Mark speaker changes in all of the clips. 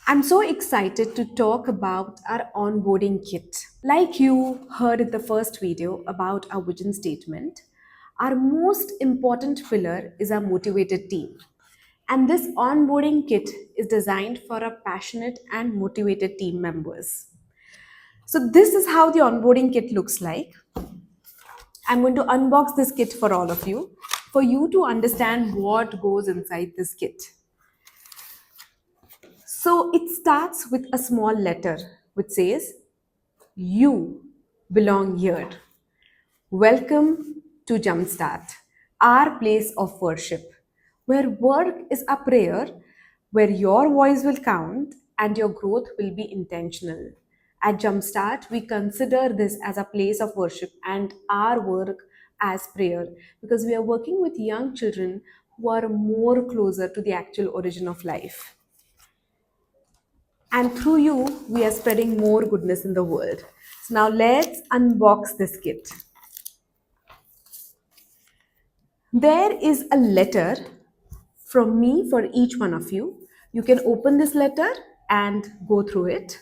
Speaker 1: I'm so excited to talk about our onboarding kit. Like you heard in the first video about our vision statement, our most important pillar is our motivated team. And this onboarding kit is designed for our passionate and motivated team members. So, this is how the onboarding kit looks like. I'm going to unbox this kit for you to understand what goes inside this kit. So, it starts with a small letter which says, "You belong here. Welcome to Jumpstart, our place of worship, where work is a prayer, where your voice will count and your growth will be intentional." At Jumpstart, we consider this as a place of worship and our work as prayer because we are working with young children who are more closer to the actual origin of life. And through you, we are spreading more goodness in the world. So now let's unbox this kit. There is a letter from me for each one of you. You can open this letter and go through it.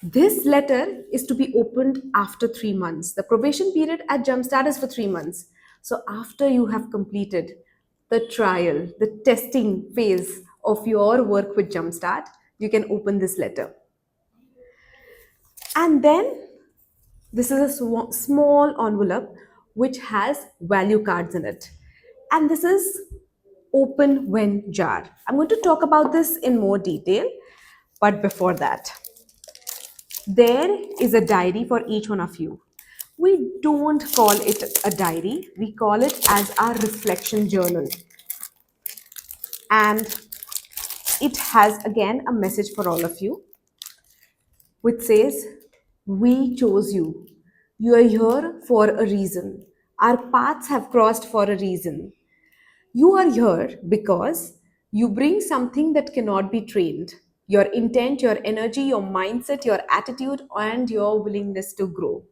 Speaker 1: This letter is to be opened after 3 months. The probation period at Jumpstart is for 3 months. So, after you have completed the trial, the testing phase of your work with Jumpstart, you can open this letter. And then this is a small envelope which has value cards in it. And this is open when jar. I'm going to talk about this in more detail, but before that, there is a diary for each one of you. We don't call it a diary, we call it as our reflection journal. And it has again a message for all of you, which says, "We chose you. You are here for a reason. Our paths have crossed for a reason. You are here because you bring something that cannot be trained: your intent, your energy, your mindset, your attitude, and your willingness to grow.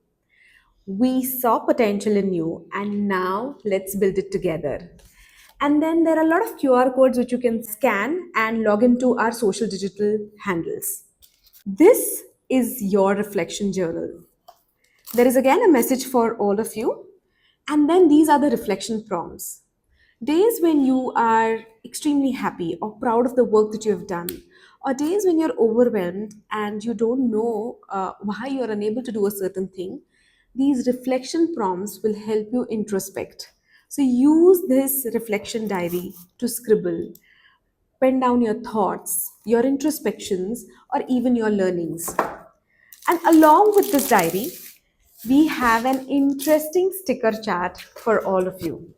Speaker 1: We saw potential in you, and now let's build it together." And then there are a lot of QR codes which you can scan and log into our social digital handles. This is your reflection journal. There is again a message for all of you. And then these are the reflection prompts. Days when you are extremely happy or proud of the work that you have done, or days when you're overwhelmed and you don't know why you're unable to do a certain thing, these reflection prompts will help you introspect. So use this reflection diary to scribble, pen down your thoughts, your introspections, or even your learnings. And along with this diary, we have an interesting sticker chart for all of you.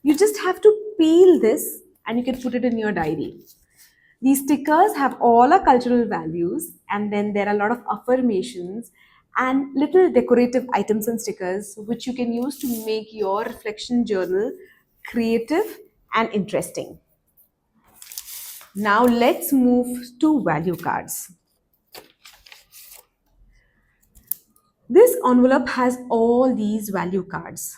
Speaker 1: You just have to peel this and you can put it in your diary. These stickers have all our cultural values, and then there are a lot of affirmations and little decorative items and stickers which you can use to make your reflection journal creative and interesting. Now let's move to value cards. This envelope has all these value cards.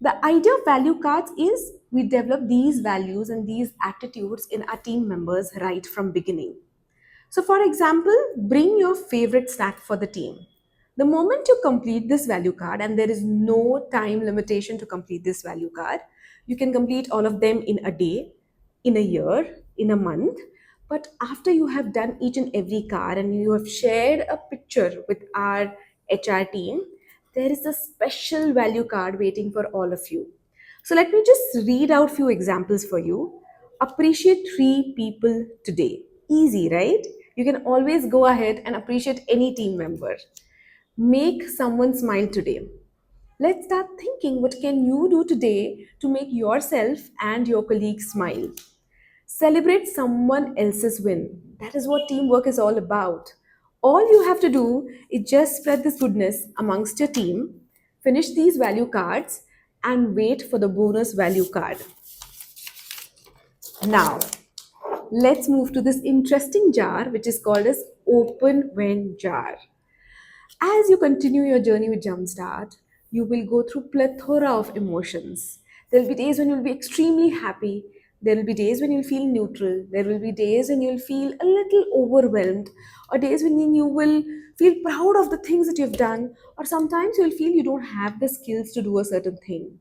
Speaker 1: The idea of value cards is we develop these values and these attitudes in our team members right from beginning. So for example, bring your favorite snack for the team. The moment you complete this value card, and there is no time limitation to complete this value card, you can complete all of them in a day, in a year, in a month. But after you have done each and every card and you have shared a picture with our HR team, there is a special value card waiting for all of you. So let me just read out few examples for you. Appreciate 3 people today. Easy, right? You can always go ahead and appreciate any team member. Make someone smile today. Let's start thinking, what can you do today to make yourself and your colleagues smile? Celebrate someone else's win. That is what teamwork is all about. All you have to do is just spread this goodness amongst your team, finish these value cards, and wait for the bonus value card. Now, let's move to this interesting jar which is called as open when jar. As you continue your journey with Jumpstart, you will go through plethora of emotions. There'll be days when you'll be extremely happy. There will be days when you'll feel neutral. There will be days when you'll feel a little overwhelmed, or days when you will feel proud of the things that you've done, or sometimes you'll feel you don't have the skills to do a certain thing.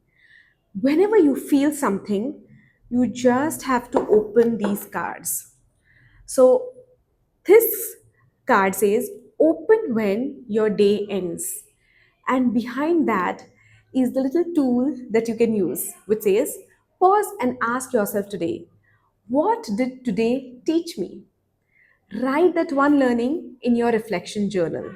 Speaker 1: Whenever you feel something, you just have to open these cards. So, this card says, open when your day ends. And behind that is the little tool that you can use, which says, pause and ask yourself today, what did today teach me? Write that one learning in your reflection journal.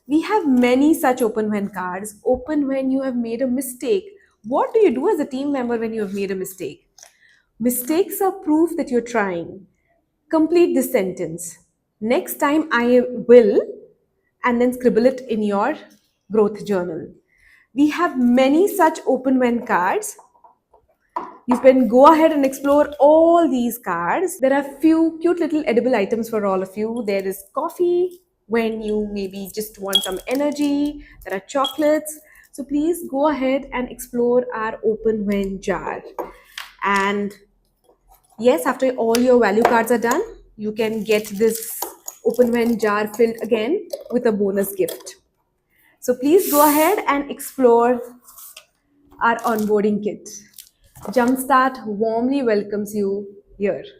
Speaker 1: We have many such open when cards. Open when you have made a mistake. What do you do as a team member when you have made a mistake? Mistakes are proof that you're trying. Complete this sentence. Next time I will, and then scribble it in your growth journal. We have many such open when cards. You can go ahead and explore all these cards. There are few cute little edible items for all of you. There is coffee when you maybe just want some energy. There are chocolates. So please go ahead and explore our open when jar. And yes, after all your value cards are done, you can get this open when jar filled again with a bonus gift. So please go ahead and explore our onboarding kit. Jumpstart warmly welcomes you here.